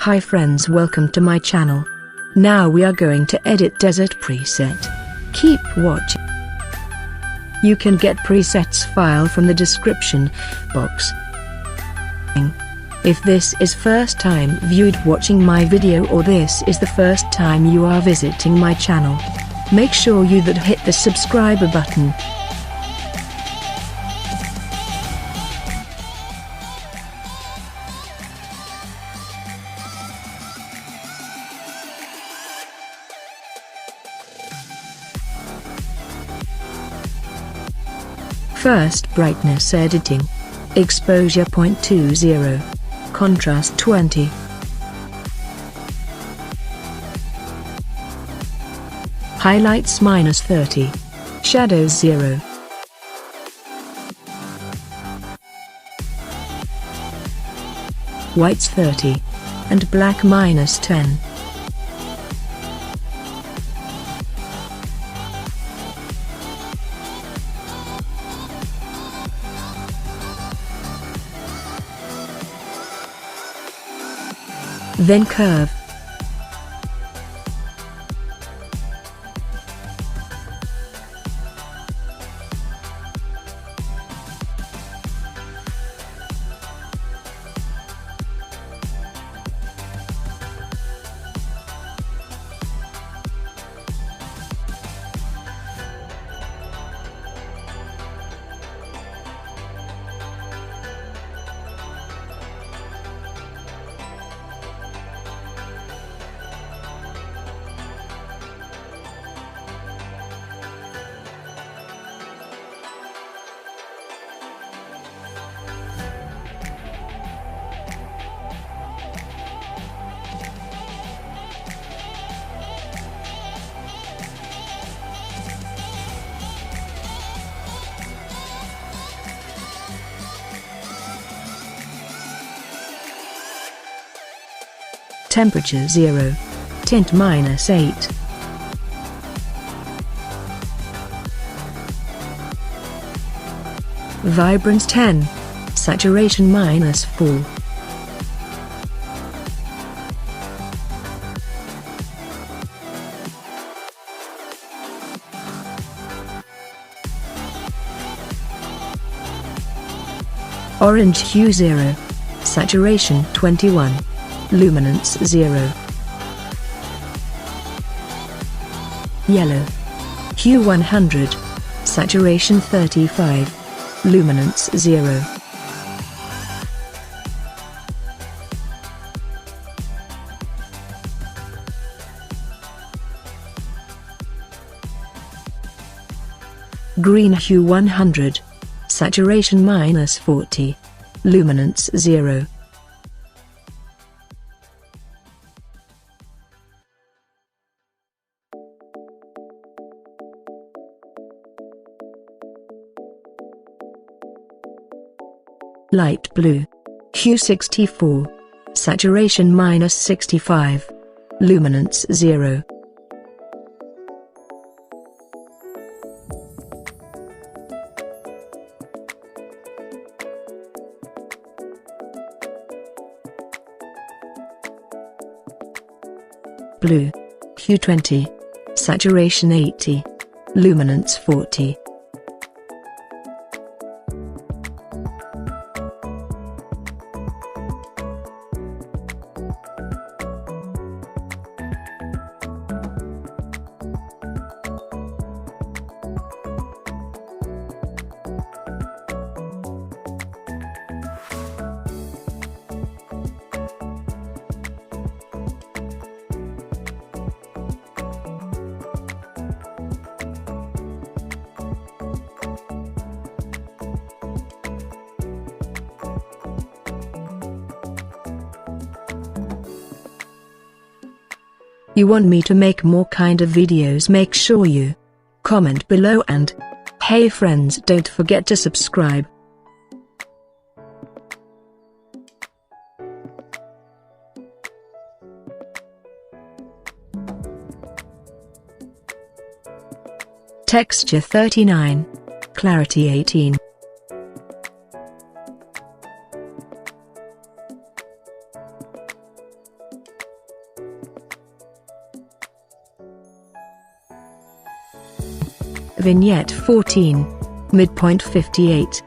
Hi friends, welcome to my channel. Now we are going to edit desert preset. Keep watching. You can get presets file from the description box. If this is first time viewed watching my video or this is the first time you are visiting my channel, make sure you that hit the subscribe button. First, brightness editing. Exposure 0.20. Contrast 20. Highlights -30. Shadows 0. Whites 30. And black -10. Then curve. Temperature 0. Tint -8. Vibrance 10. Saturation -4. Orange hue 0. Saturation 21. Luminance 0. Yellow hue 100. Saturation 35. Luminance 0. Green hue 100. Saturation -40. Luminance 0. Light blue hue 64. Saturation -65. Luminance 0. Blue hue 20. Saturation 80. Luminance 40. You want me to make more kind of videos? Make sure you comment below, and hey friends, don't forget to subscribe. Texture 39. Clarity 18. Vignette 14. Midpoint 58.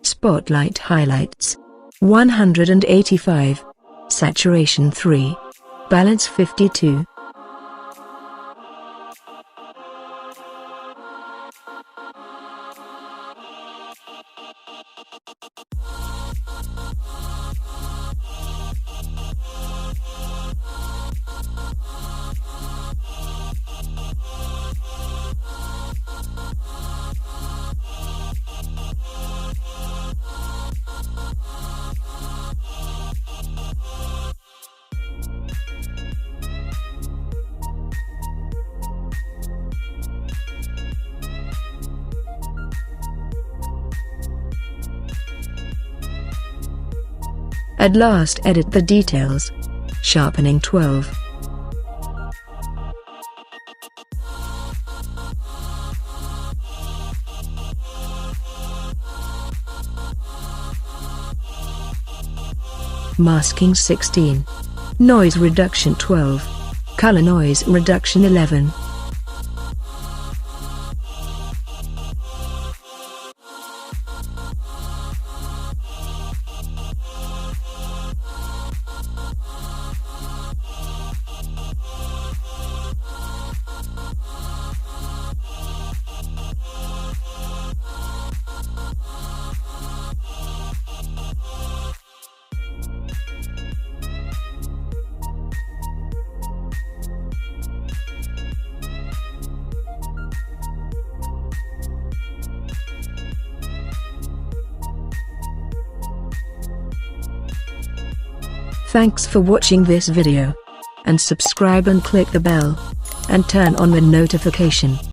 Spotlight highlights 185. Saturation 3. Balance 52. At last, edit the details. Sharpening 12. Masking 16. Noise reduction 12. Color noise reduction 11. Thanks for watching this video. And subscribe and click the bell. And turn on the notification.